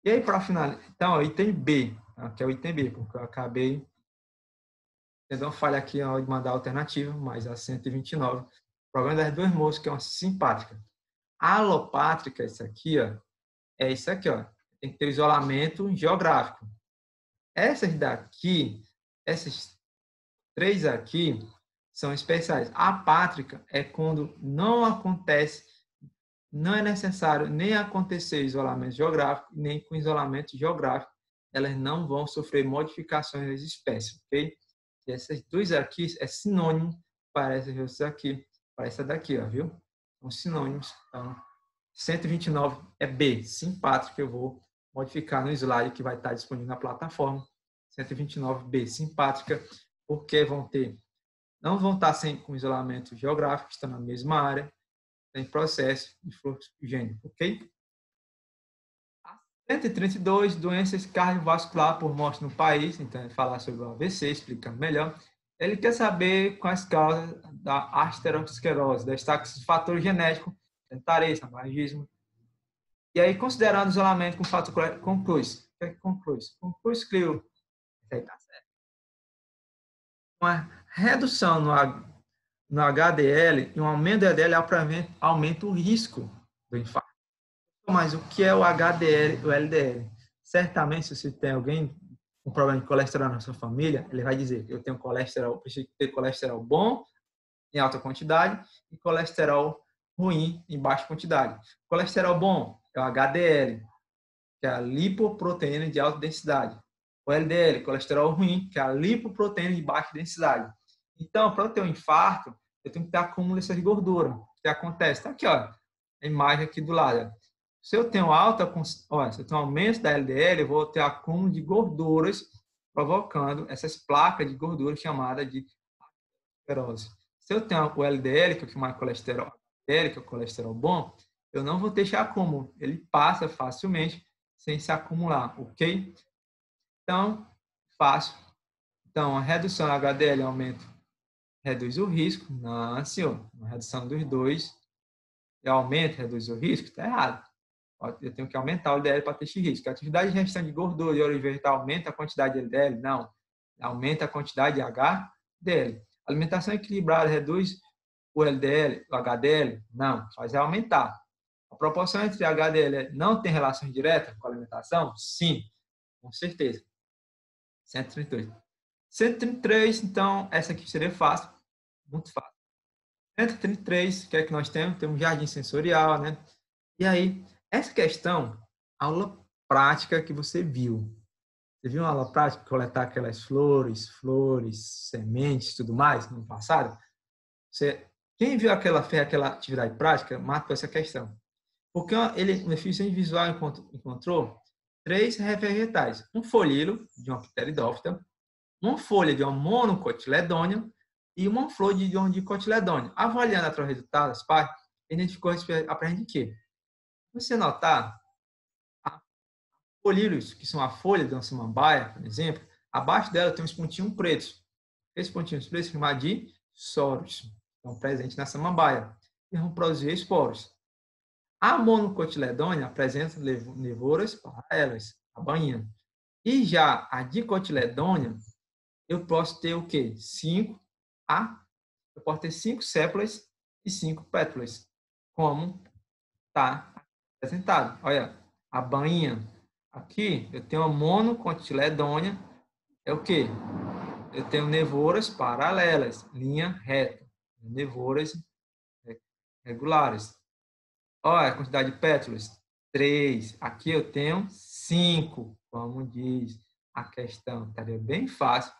E aí, para finalizar, então, o item B, que é o item B, porque eu acabei tendo uma falha aqui na hora de mandar a alternativa, mas a 129. O problema das duas moscas é uma simpática. A alopátrica, isso aqui, ó, é isso aqui, ó. Tem que ter isolamento geográfico. Essas daqui, essas três aqui, são especiais. A apátrica é quando não acontece, não é necessário nem acontecer isolamento geográfico, nem com isolamento geográfico, elas não vão sofrer modificações das espécies, ok? E essas duas aqui é sinônimo para essas aqui, para essa daqui, ó, viu? São sinônimos. Então, 129 é B, simpátrico, eu vou modificar no slide que vai estar disponível na plataforma. 129B, simpátrica, porque não vão estar com isolamento geográfico, estão na mesma área, tem processo de fluxo gênico, ok? 132, doenças cardiovasculares por morte no país, então ele falar sobre o AVC, explicando melhor. Ele quer saber quais causas da arteriosclerose, destaca os fatores genéticos, sedentarismo, tabagismo. E aí, considerando o isolamento com fator conclui. O que é que conclui? Conclui que tá certo. Uma redução no HDL e um aumento do HDL aumenta o risco do infarto. Mas o que é o HDL e o LDL? Certamente, se você tem alguém com problema de colesterol na sua família, ele vai dizer: eu tenho colesterol, preciso ter colesterol bom em alta quantidade e colesterol ruim em baixa quantidade. Colesterol bom é o HDL, que é a lipoproteína de alta densidade. O LDL, colesterol ruim, que é a lipoproteína de baixa densidade. Então, para eu ter um infarto, eu tenho que ter acúmulo dessas gorduras. O que acontece? Está aqui, ó, a imagem aqui do lado. Se eu tenho se eu tenho aumento da LDL, eu vou ter acúmulo de gorduras, provocando essas placas de gordura chamadas de aterosclerose. Se eu tenho o LDL, que é o que mais colesterol, LDL, que é o colesterol bom, eu não vou ter esse acúmulo. Ele passa facilmente sem se acumular, ok? Então, fácil. Então, a redução do HDL aumenta, reduz o risco. Não, senhor. A redução dos dois e aumenta, reduz o risco, está errado. Eu tenho que aumentar o LDL para ter X-risco. A atividade de gestão de gordura e óleo vegetal aumenta a quantidade de LDL? Não. Aumenta a quantidade de HDL. Alimentação equilibrada reduz o LDL, o HDL? Não, faz aumentar. A proporção entre HDL não tem relação direta com a alimentação? Sim, com certeza. 132. 133, então, essa aqui seria fácil, muito fácil. 133, o que é que nós temos? Temos jardim sensorial, né? E aí, essa questão, aula prática que você viu. Você viu uma aula prática, coletar aquelas flores, sementes, tudo mais, no passado? Quem viu fez aquela atividade prática, matou essa questão. Porque ele, no deficiente visual, encontrou 3 vegetais. Um folhilo de uma pteridófita, uma folha de uma monocotiledônia e uma flor de dicotiledônia. Avaliando através do resultado das partes, identificou aprende quê? Você notar, folhíolos, que são a folha de uma samambaia, por exemplo, abaixo dela tem uns pontinhos pretos. Esses pontinhos pretos são chamados de soros. Estão presentes na samambaia e vão produzir esporos. A monocotiledônia apresenta levouras paralelas, a bainha. E já a dicotiledônia, eu posso ter o quê? Eu posso ter 5 sépalas e 5 pétalas, como está apresentado. Olha, a bainha. Aqui eu tenho a monocotiledônia, é o quê? Eu tenho nevouras paralelas, linha reta, nevouras regulares. Olha a quantidade de pétalas, 3. Aqui eu tenho 5, como diz a questão. Estaria bem fácil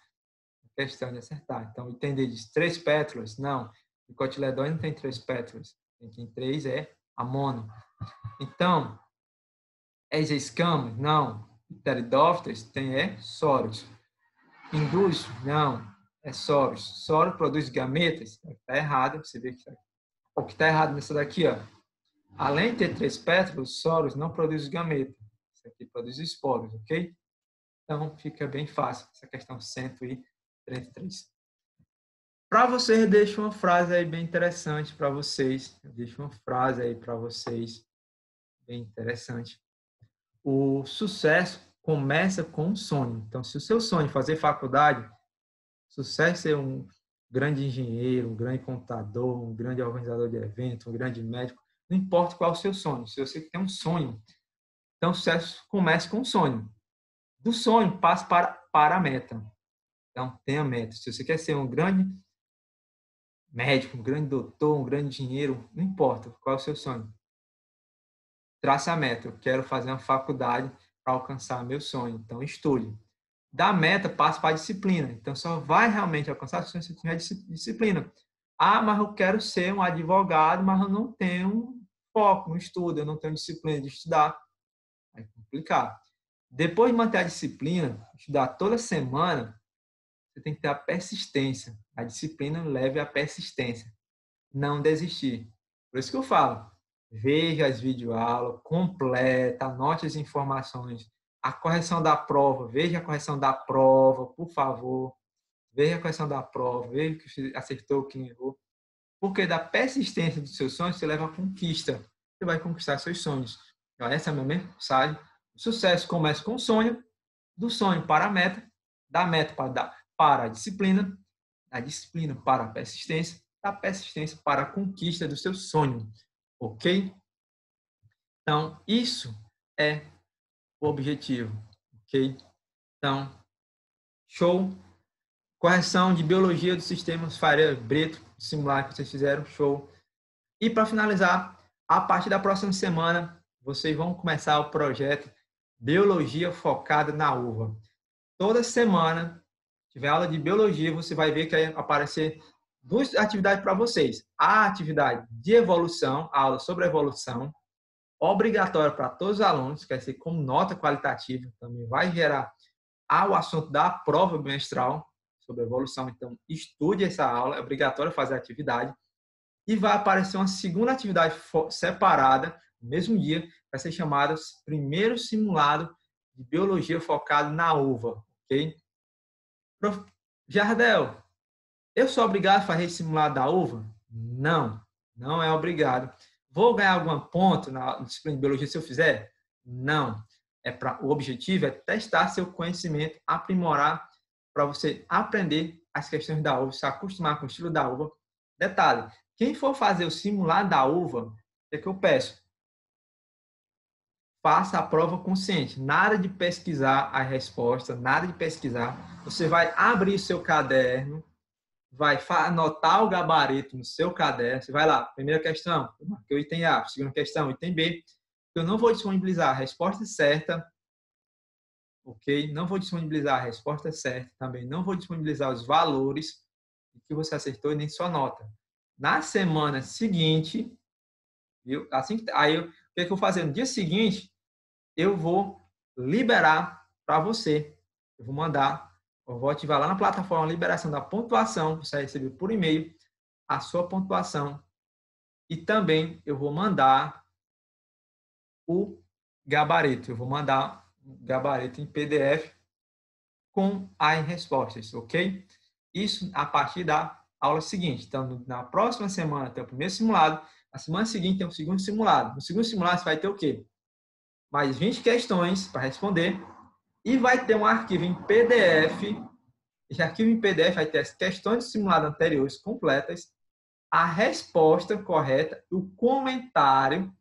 a questão de acertar. Então, entender de 3 pétalas? Não. O cotiledônio não tem 3 pétalas. Tem 3 é a mono. Então, escamas? Não. Pteridófitas tem soros. Indus? Não. É soros. Soros produz gametas? Está errado. Você vê que o que está errado nessa daqui, ó. Além de ter 3 pétalas, soros não produz gameta. Isso aqui produz esporos, ok? Então, fica bem fácil essa questão 133. Para vocês, eu deixo uma frase aí bem interessante para vocês. Eu deixo uma frase aí para vocês bem interessante. O sucesso começa com um sonho. Então, se o seu sonho é fazer faculdade, sucesso é ser um grande engenheiro, um grande contador, um grande organizador de eventos, um grande médico, não importa qual é o seu sonho. Se você tem um sonho, então o sucesso começa com um sonho. Do sonho, passa para a meta. Então, tenha meta. Se você quer ser um grande médico, um grande doutor, um grande engenheiro, não importa qual é o seu sonho. Traça a meta. Eu quero fazer uma faculdade para alcançar meu sonho. Então, estude. Da meta, passe para a disciplina. Então, só vai realmente alcançar se você tiver disciplina. Ah, mas eu quero ser um advogado, mas eu não tenho foco no estudo, eu não tenho disciplina de estudar. É complicado. Depois de manter a disciplina, estudar toda semana, você tem que ter a persistência. A disciplina leva à persistência. Não desistir. Por isso que eu falo, veja as videoaulas, completa, anote as informações. A correção da prova, veja a correção da prova, por favor. Veja a correção da prova, veja o que você acertou, o que errou. Porque da persistência dos seus sonhos, você leva à conquista. Você vai conquistar seus sonhos. Então, essa é a minha mensagem. O sucesso começa com o sonho, do sonho para a meta, da meta para a disciplina, da disciplina para a persistência, da persistência para a conquista do seu sonho. Ok? Então, isso é o objetivo. Ok? Então, show. Correção de biologia dos sistemas Faria-Brito, simular que vocês fizeram, show. E para finalizar, a partir da próxima semana, vocês vão começar o projeto Biologia Focada na Uva. Toda semana, tiver aula de biologia, você vai ver que vai aparecer 2 atividades para vocês. A atividade de evolução, a aula sobre evolução, obrigatória para todos os alunos, quer dizer, com nota qualitativa, também vai gerar o assunto da prova bimestral sobre evolução. Então, estude essa aula, é obrigatório fazer a atividade. E vai aparecer uma segunda atividade separada, no mesmo dia, vai ser chamada Primeiro Simulado de Biologia Focado na Uva. Ok? Jardel, eu sou obrigado a fazer esse simulado da uva? Não, não é obrigado. Vou ganhar algum ponto na disciplina de biologia se eu fizer? Não. O objetivo é testar seu conhecimento, aprimorar para você aprender as questões da uva, se acostumar com o estilo da uva. Detalhe, quem for fazer o simulado da uva, o que é que eu peço? Faça a prova consciente. Nada de pesquisar a resposta, nada de pesquisar. Você vai abrir seu caderno, vai anotar o gabarito no seu caderno. Você vai lá, primeira questão, o item A, segunda questão, item B. Eu não vou disponibilizar a resposta certa, ok? Não vou disponibilizar a resposta certa, também não vou disponibilizar os valores que você acertou e nem sua nota. Na semana seguinte, viu? Aí, o que eu vou fazer? No dia seguinte, eu vou liberar para você. Eu vou ativar lá na plataforma a liberação da pontuação. Você vai receber por e-mail a sua pontuação. E também eu vou mandar o gabarito. Eu vou mandar o gabarito em PDF com as respostas, ok? Isso a partir da aula seguinte. Então, na próxima semana tem o primeiro simulado. Na semana seguinte tem o segundo simulado. No segundo simulado você vai ter o quê? Mais 20 questões para responder. E vai ter um arquivo em PDF. Esse arquivo em PDF vai ter as questões do simulado anteriores completas, a resposta correta, o comentário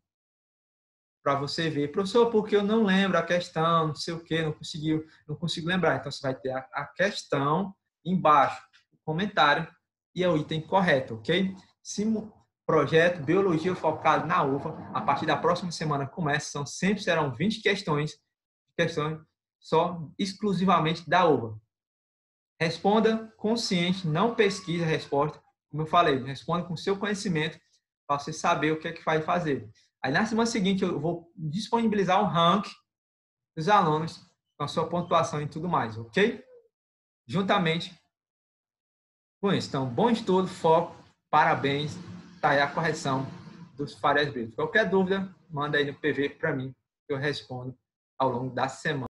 para você ver. Professor, porque eu não lembro a questão, não sei o que, não consigo lembrar. Então, você vai ter a questão embaixo, o comentário e é o item correto, ok? Projeto Biologia focado na uva. A partir da próxima semana começa, sempre serão 20 questões só exclusivamente da uva. Responda consciente, não pesquise a resposta. Como eu falei, responda com seu conhecimento para você saber o que é que vai fazer. Aí na semana seguinte eu vou disponibilizar o ranking dos alunos com a sua pontuação e tudo mais, ok? Juntamente com isso. Então, bom estudo, foco, parabéns, tá aí a correção dos Farias Brito. Qualquer dúvida, manda aí no PV para mim, que eu respondo ao longo da semana.